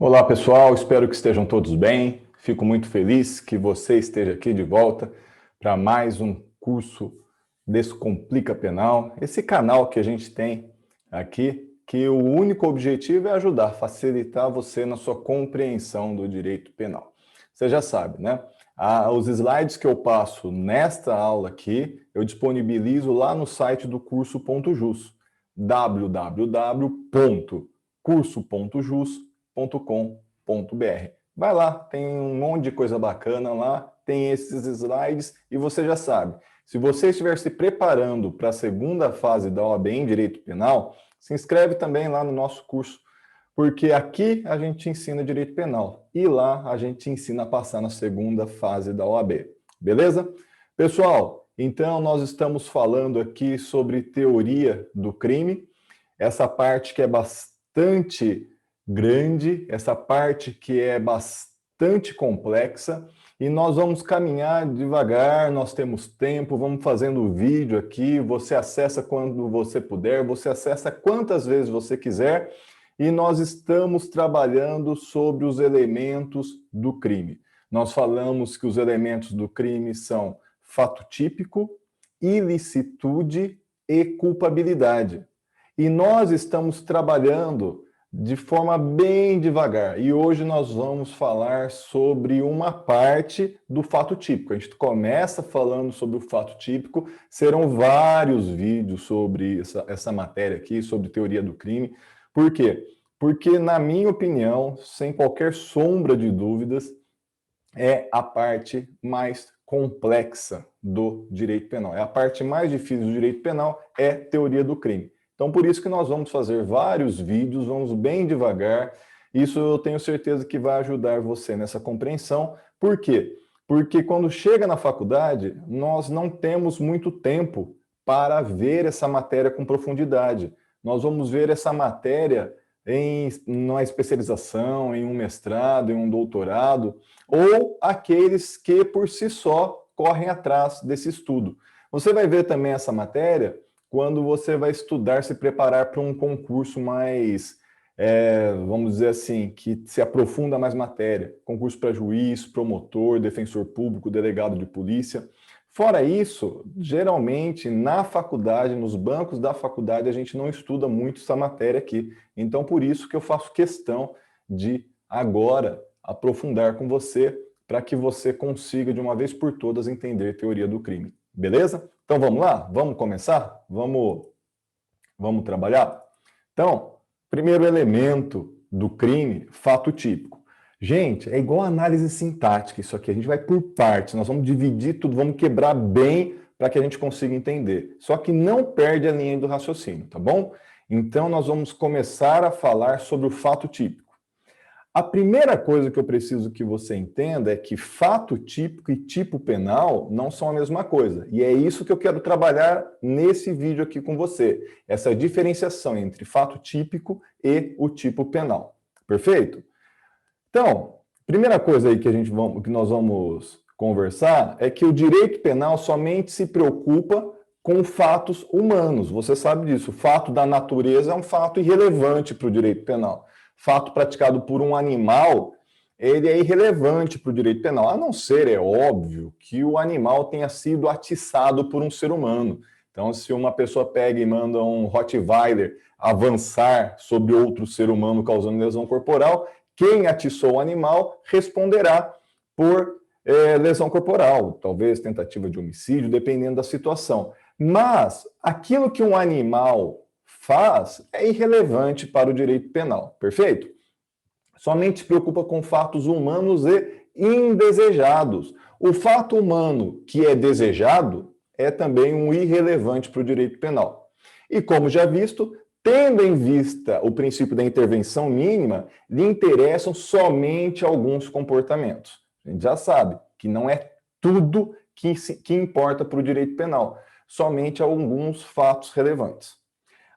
Olá pessoal, espero que estejam todos bem. Fico muito feliz que você esteja aqui de volta para mais um curso Descomplica Penal. Esse canal que a gente tem aqui, que o único objetivo é ajudar, facilitar você na sua compreensão do direito penal. Você já sabe, né? Os slides que eu passo nesta aula aqui, eu disponibilizo lá no site do curso.jus, www.curso.jus.com.br. Vai lá, tem um monte de coisa bacana lá, tem esses slides e você já sabe. Se você estiver se preparando para a segunda fase da OAB em Direito Penal, se inscreve também lá no nosso curso, porque aqui a gente ensina Direito Penal e lá a gente ensina a passar na segunda fase da OAB. Beleza? Pessoal, então nós estamos falando aqui sobre teoria do crime, essa parte que é bastante grande, essa parte que é bastante complexa, e nós vamos caminhar devagar, nós temos tempo, vamos fazendo o vídeo aqui, você acessa quando você puder, você acessa quantas vezes você quiser, e nós estamos trabalhando sobre os elementos do crime. Nós falamos que os elementos do crime são fato típico, ilicitude e culpabilidade. E nós estamos trabalhando de forma bem devagar. E hoje nós vamos falar sobre uma parte do fato típico. A gente começa falando sobre o fato típico, serão vários vídeos sobre essa matéria aqui, sobre teoria do crime. Por quê? Porque, na minha opinião, sem qualquer sombra de dúvidas, é a parte mais complexa do direito penal. É a parte mais difícil do direito penal, é teoria do crime. Então, por isso que nós vamos fazer vários vídeos, vamos bem devagar. Isso eu tenho certeza que vai ajudar você nessa compreensão. Por quê? Porque quando chega na faculdade, nós não temos muito tempo para ver essa matéria com profundidade. Nós vamos ver essa matéria em uma especialização, em um mestrado, em um doutorado, ou aqueles que por si só correm atrás desse estudo. Você vai ver também essa matéria quando você vai estudar, se preparar para um concurso mais, vamos dizer assim, que se aprofunda mais matéria. Concurso para juiz, promotor, defensor público, delegado de polícia. Fora isso, geralmente na faculdade, nos bancos da faculdade, a gente não estuda muito essa matéria aqui. Então, por isso que eu faço questão de agora aprofundar com você, para que você consiga, de uma vez por todas, entender teoria do crime. Beleza? Então, vamos lá? Vamos começar? Vamos trabalhar? Então, primeiro elemento do crime, fato típico. Gente, é igual análise sintática isso aqui, a gente vai por partes, nós vamos dividir tudo, vamos quebrar bem para que a gente consiga entender. Só que não perde a linha do raciocínio, tá bom? Então, nós vamos começar a falar sobre o fato típico. A primeira coisa que eu preciso que você entenda é que fato típico e tipo penal não são a mesma coisa. E é isso que eu quero trabalhar nesse vídeo aqui com você. Essa diferenciação entre fato típico e o tipo penal. Perfeito? Então, primeira coisa aí que nós vamos conversar é que o direito penal somente se preocupa com fatos humanos. Você sabe disso. O fato da natureza é um fato irrelevante para o direito penal. Fato praticado por um animal, ele é irrelevante para o direito penal, a não ser, é óbvio, que o animal tenha sido atiçado por um ser humano. Então, se uma pessoa pega e manda um Rottweiler avançar sobre outro ser humano causando lesão corporal, quem atiçou o animal responderá por lesão corporal, talvez tentativa de homicídio, dependendo da situação. Mas aquilo que um animal faz é irrelevante para o direito penal, perfeito? Somente se preocupa com fatos humanos e indesejados. O fato humano que é desejado é também um irrelevante para o direito penal. E como já visto, tendo em vista o princípio da intervenção mínima, lhe interessam somente alguns comportamentos. A gente já sabe que não é tudo que importa para o direito penal, somente alguns fatos relevantes.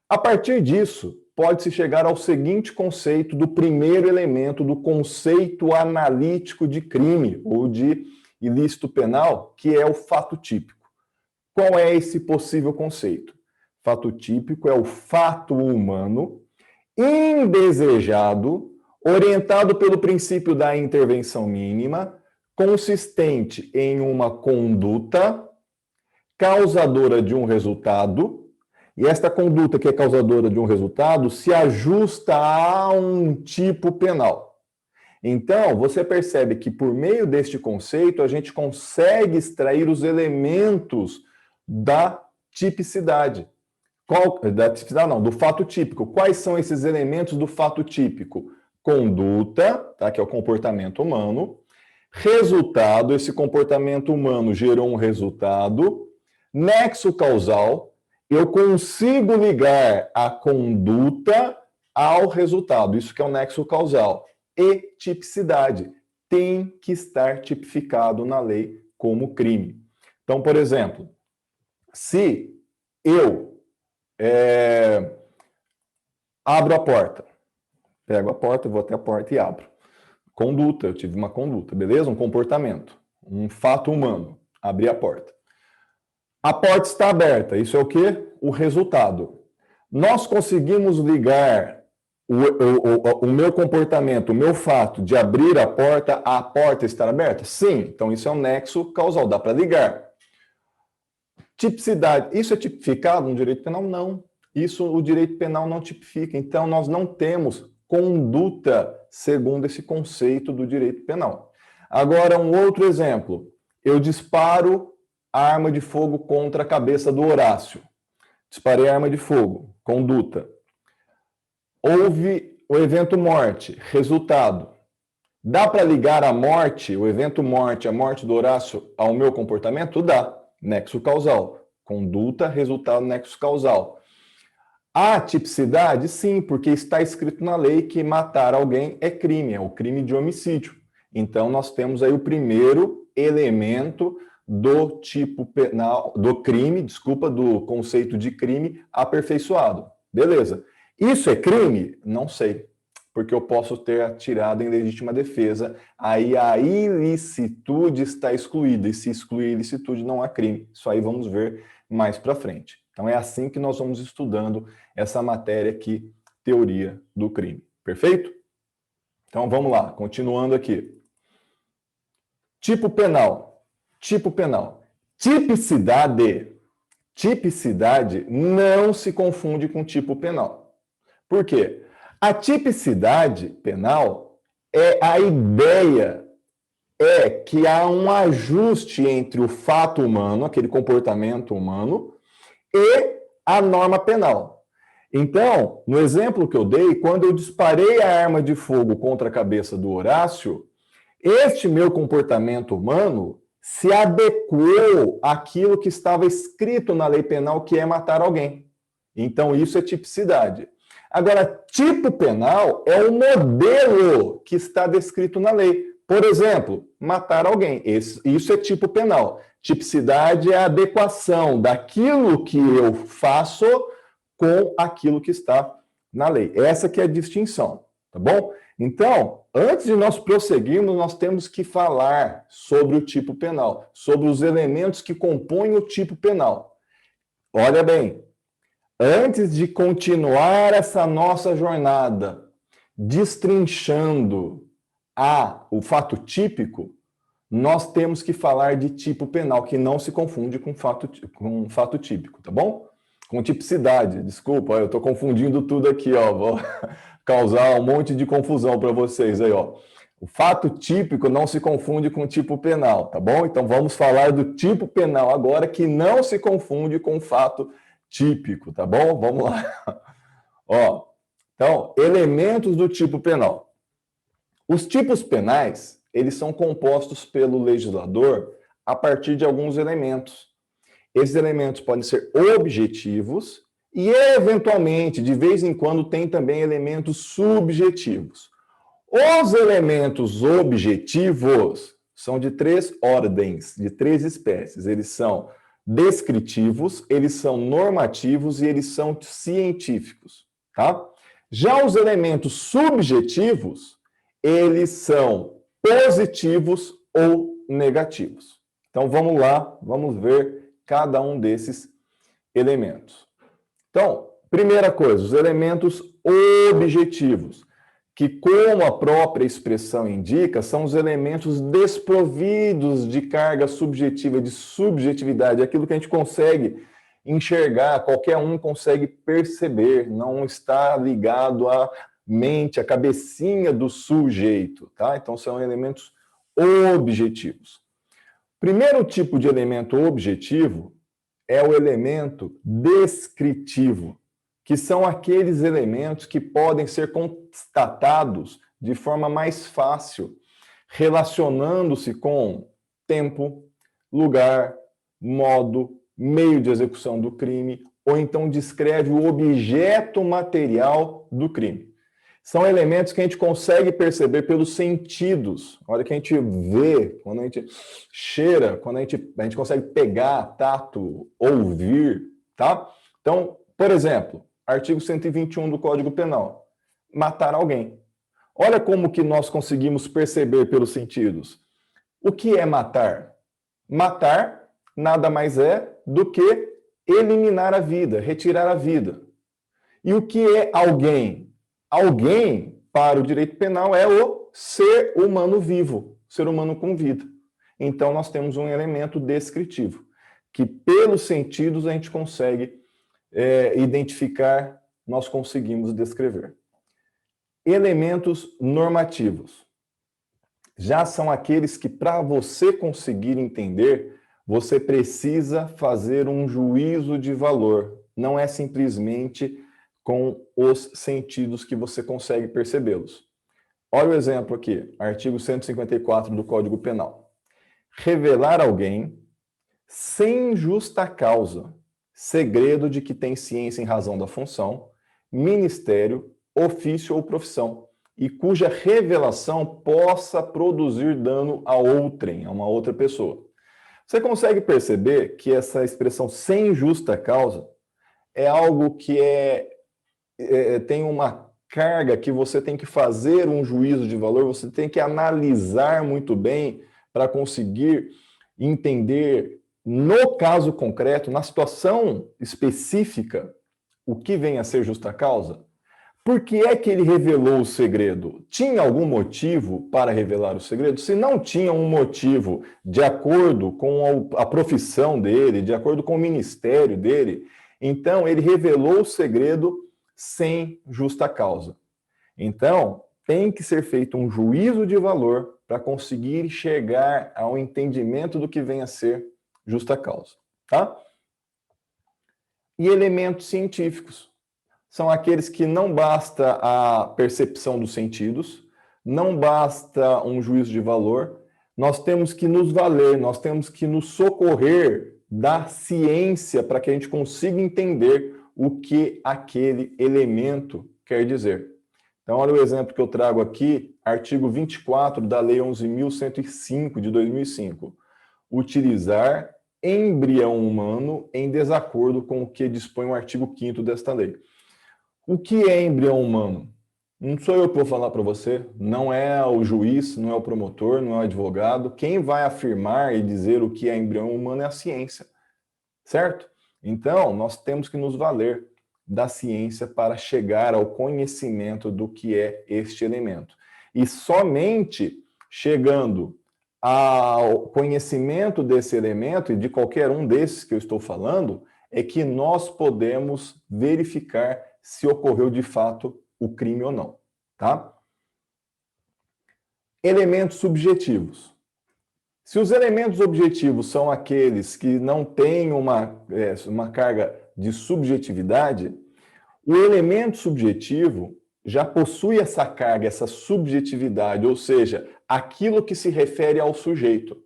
A partir disso, pode-se chegar ao seguinte conceito do primeiro elemento do conceito analítico de crime ou de ilícito penal, que é o fato típico. Qual é esse possível conceito? Fato típico é o fato humano indesejado orientado pelo princípio da intervenção mínima, consistente em uma conduta causadora de um resultado, e esta conduta que é causadora de um resultado se ajusta a um tipo penal. Então, você percebe que por meio deste conceito a gente consegue extrair os elementos da tipicidade. Da tipicidade não, do fato típico. Quais são esses elementos do fato típico? Conduta, tá, que é o comportamento humano. Resultado, esse comportamento humano gerou um resultado. Nexo causal, eu consigo ligar a conduta ao resultado. Isso que é o nexo causal. E tipicidade, tem que estar tipificado na lei como crime. Então, por exemplo, se eu abro a porta, pego a porta, vou até a porta e abro. Conduta, eu tive uma conduta, beleza? Um comportamento, um fato humano, abri a porta. A porta está aberta, isso é o quê? O resultado. Nós conseguimos ligar o meu comportamento, o meu fato de abrir a porta estar aberta? Sim, então isso é um nexo causal, dá para ligar. Tipicidade, isso é tipificado no direito penal? Não. Isso o direito penal não tipifica. Então, nós não temos conduta segundo esse conceito do direito penal. Agora, um outro exemplo. Eu disparo a arma de fogo contra a cabeça do Horácio. Disparei a arma de fogo, conduta. Houve o evento morte, resultado. Dá para ligar a morte, o evento morte, a morte do Horácio, ao meu comportamento? Dá. Nexo causal. Conduta, resultado, nexo causal. A tipicidade, sim, porque está escrito na lei que matar alguém é crime, é o crime de homicídio. Então, nós temos aí o primeiro elemento do tipo penal, do crime, desculpa, do conceito de crime aperfeiçoado. Beleza. Isso é crime? Não sei, porque eu posso ter atirado em legítima defesa, aí a ilicitude está excluída, e se excluir a ilicitude não há crime. Isso aí vamos ver mais para frente. Então é assim que nós vamos estudando essa matéria aqui, teoria do crime. Perfeito? Então vamos lá, continuando aqui. Tipo penal. Tipo penal. Tipicidade. Tipicidade não se confunde com tipo penal. Por quê? A tipicidade penal é a ideia, é que há um ajuste entre o fato humano, aquele comportamento humano, e a norma penal. Então, no exemplo que eu dei, quando eu disparei a arma de fogo contra a cabeça do Horácio, este meu comportamento humano se adequou àquilo que estava escrito na lei penal, que é matar alguém. Então, isso é tipicidade. Agora, tipo penal é o modelo que está descrito na lei. Por exemplo, matar alguém. Isso é tipo penal. Tipicidade é a adequação daquilo que eu faço com aquilo que está na lei. Essa que é a distinção, tá bom? Então, antes de nós prosseguirmos, nós temos que falar sobre o tipo penal, sobre os elementos que compõem o tipo penal. Olha bem, antes de continuar essa nossa jornada, destrinchando o fato típico, nós temos que falar de tipo penal, que não se confunde com fato típico, tá bom? Com tipicidade, desculpa, eu estou confundindo tudo aqui, ó, vou causar um monte de confusão para vocês aí, ó. O fato típico não se confunde com tipo penal, tá bom? Então vamos falar do tipo penal agora, que não se confunde com fato típico, tá bom? Vamos lá. Ó, então, elementos do tipo penal. Os tipos penais, eles são compostos pelo legislador a partir de alguns elementos. Esses elementos podem ser objetivos e, eventualmente, de vez em quando, tem também elementos subjetivos. Os elementos objetivos são de 3 ordens, de 3 espécies. Eles são descritivos, eles são normativos e eles são científicos, tá? Já os elementos subjetivos, eles são positivos ou negativos. Então, vamos lá, vamos ver cada um desses elementos. Então, primeira coisa, os elementos objetivos. que, como a própria expressão indica, são os elementos desprovidos de carga subjetiva, de subjetividade, aquilo que a gente consegue enxergar, qualquer um consegue perceber, não está ligado à mente, à cabecinha do sujeito, tá? Então, são elementos objetivos. Primeiro tipo de elemento objetivo é o elemento descritivo, que são aqueles elementos que podem ser constatados de forma mais fácil, relacionando-se com tempo, lugar, modo, meio de execução do crime, ou então descreve o objeto material do crime. São elementos que a gente consegue perceber pelos sentidos. A hora que a gente vê, quando a gente cheira, quando a gente consegue pegar, tato, ouvir, tá? Então, por exemplo, artigo 121 do Código Penal, matar alguém. Olha como que nós conseguimos perceber pelos sentidos. O que é matar? Matar nada mais é do que eliminar a vida, retirar a vida. E o que é alguém? Alguém, para o direito penal, é o ser humano vivo, ser humano com vida. Então, nós temos um elemento descritivo, que pelos sentidos a gente consegue identificar, nós conseguimos descrever. Elementos normativos. Já são aqueles que, para você conseguir entender, você precisa fazer um juízo de valor. Não é simplesmente com os sentidos que você consegue percebê-los. Olha o exemplo aqui, artigo 154 do Código Penal. Revelar alguém sem justa causa, segredo de que tem ciência em razão da função, ministério, ofício ou profissão, e cuja revelação possa produzir dano a outrem, a uma outra pessoa. Você consegue perceber que essa expressão sem justa causa é algo que tem uma carga que você tem que fazer um juízo de valor, você tem que analisar muito bem para conseguir entender, no caso concreto, na situação específica, o que vem a ser justa causa. Por que é que ele revelou o segredo? Tinha algum motivo para revelar o segredo? Se não tinha um motivo de acordo com a profissão dele, de acordo com o ministério dele, então ele revelou o segredo sem justa causa. Então, tem que ser feito um juízo de valor para conseguir chegar ao entendimento do que vem a ser justa causa, tá? E elementos científicos. São aqueles que não basta a percepção dos sentidos, não basta um juízo de valor, nós temos que nos valer, nós temos que nos socorrer da ciência para que a gente consiga entender o que aquele elemento quer dizer. Então, olha o exemplo que eu trago aqui, artigo 24 da Lei 11.105 de 2005. Utilizar embrião humano em desacordo com o que dispõe o artigo 5º desta lei. O que é embrião humano? Não sou eu que vou falar para você, não é o juiz, não é o promotor, não é o advogado. Quem vai afirmar e dizer o que é embrião humano é a ciência, certo? Então, nós temos que nos valer da ciência para chegar ao conhecimento do que é este elemento. E somente chegando ao conhecimento desse elemento e de qualquer um desses que eu estou falando, é que nós podemos verificar se ocorreu de fato o crime ou não, tá? Elementos subjetivos. Se os elementos objetivos são aqueles que não têm uma carga de subjetividade, o elemento subjetivo já possui essa carga, essa subjetividade, ou seja, aquilo que se refere ao sujeito.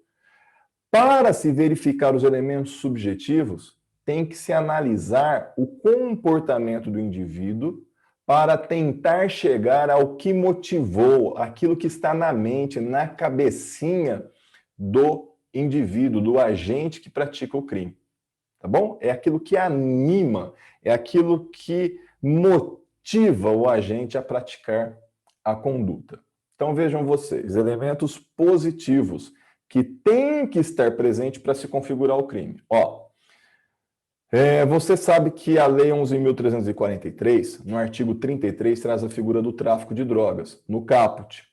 Para se verificar os elementos subjetivos, tem que se analisar o comportamento do indivíduo para tentar chegar ao que motivou, aquilo que está na mente, na cabecinha do indivíduo, do agente que pratica o crime. Tá bom? É aquilo que anima, é aquilo que motiva o agente a praticar a conduta. Então vejam vocês, elementos positivos que têm que estar presentes para se configurar o crime. Ó, Você sabe que a Lei 11.343, no artigo 33, traz a figura do tráfico de drogas, no caput.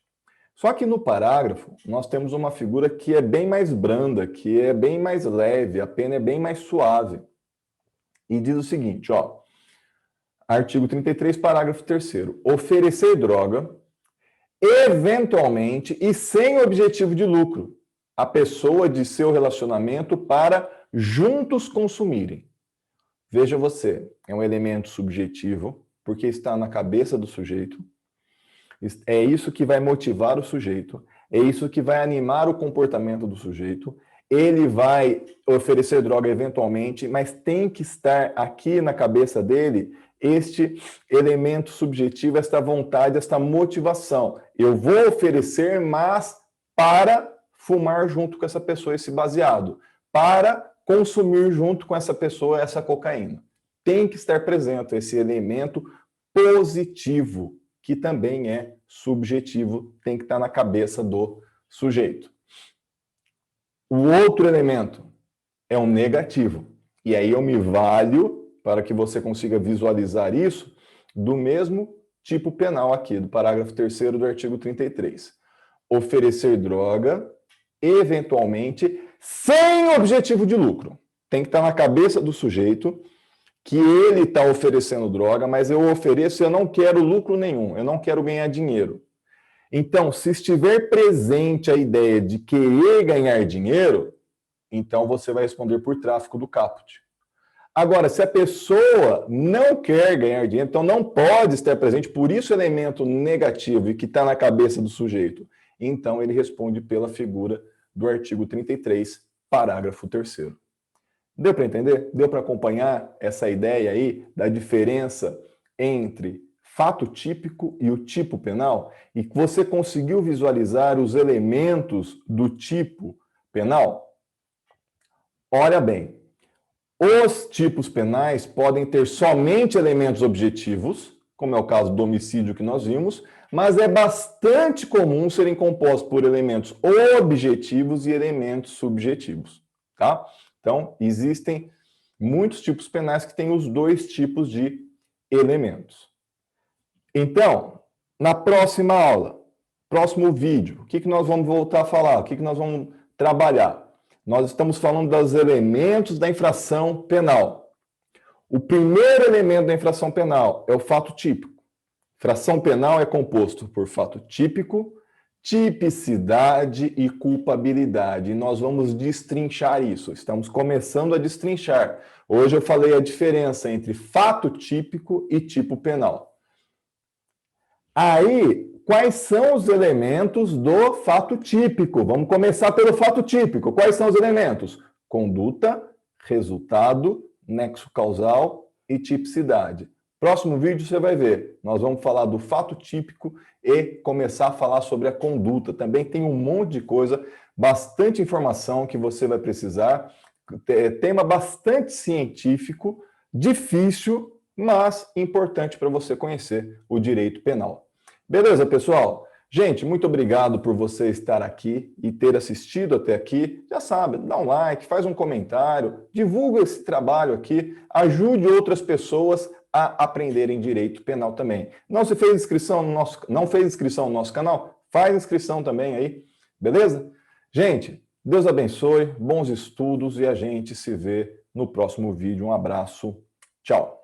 Só que no parágrafo, nós temos uma figura que é bem mais branda, que é bem mais leve, a pena é bem mais suave. E diz o seguinte, ó, artigo 33, parágrafo 3º, oferecer droga, eventualmente e sem objetivo de lucro, a pessoa de seu relacionamento para juntos consumirem. Veja você, é um elemento subjetivo, porque está na cabeça do sujeito, é isso que vai motivar o sujeito, é isso que vai animar o comportamento do sujeito, ele vai oferecer droga eventualmente, mas tem que estar aqui na cabeça dele este elemento subjetivo, esta vontade, esta motivação. Eu vou oferecer, mas para fumar junto com essa pessoa esse baseado, para consumir junto com essa pessoa essa cocaína. Tem que estar presente esse elemento positivo, que também é subjetivo, tem que estar na cabeça do sujeito. O outro elemento é um negativo. E aí eu me valho, para que você consiga visualizar isso, do mesmo tipo penal aqui, do parágrafo 3º do artigo 33. Oferecer droga, eventualmente, sem objetivo de lucro. Tem que estar na cabeça do sujeito que ele está oferecendo droga, mas eu ofereço e eu não quero lucro nenhum, eu não quero ganhar dinheiro. Então, se estiver presente a ideia de querer ganhar dinheiro, então você vai responder por tráfico do caput. Agora, se a pessoa não quer ganhar dinheiro, então não pode estar presente, por isso elemento negativo e que está na cabeça do sujeito, então ele responde pela figura do artigo 33, parágrafo 3º. Deu para entender? Deu para acompanhar essa ideia aí da diferença entre fato típico e o tipo penal? E que você conseguiu visualizar os elementos do tipo penal? Olha bem, os tipos penais podem ter somente elementos objetivos, como é o caso do homicídio que nós vimos, mas é bastante comum serem compostos por elementos objetivos e elementos subjetivos, tá? Então, existem muitos tipos penais que têm os dois tipos de elementos. Então, na próxima aula, próximo vídeo, o que nós vamos voltar a falar? O que nós vamos trabalhar? Nós estamos falando dos elementos da infração penal. O primeiro elemento da infração penal é o fato típico. Infração penal é composto por fato típico, tipicidade e culpabilidade. E nós vamos destrinchar isso. Estamos começando a destrinchar. Hoje eu falei a diferença entre fato típico e tipo penal. Aí, quais são os elementos do fato típico? Vamos começar pelo fato típico. Quais são os elementos? Conduta, resultado, nexo causal e tipicidade. Próximo vídeo você vai ver. Nós vamos falar do fato típico e começar a falar sobre a conduta. Também tem um monte de coisa, bastante informação que você vai precisar. Tema bastante científico, difícil, mas importante para você conhecer o direito penal. Beleza, pessoal? Gente, muito obrigado por você estar aqui e ter assistido até aqui. Já sabe, dá um like, faz um comentário, divulga esse trabalho aqui, ajude outras pessoas a aprenderem direito penal também. Não se fez inscrição no nosso, não fez inscrição no nosso canal? Faz inscrição também aí, beleza? Gente, Deus abençoe, bons estudos e a gente se vê no próximo vídeo. Um abraço, tchau!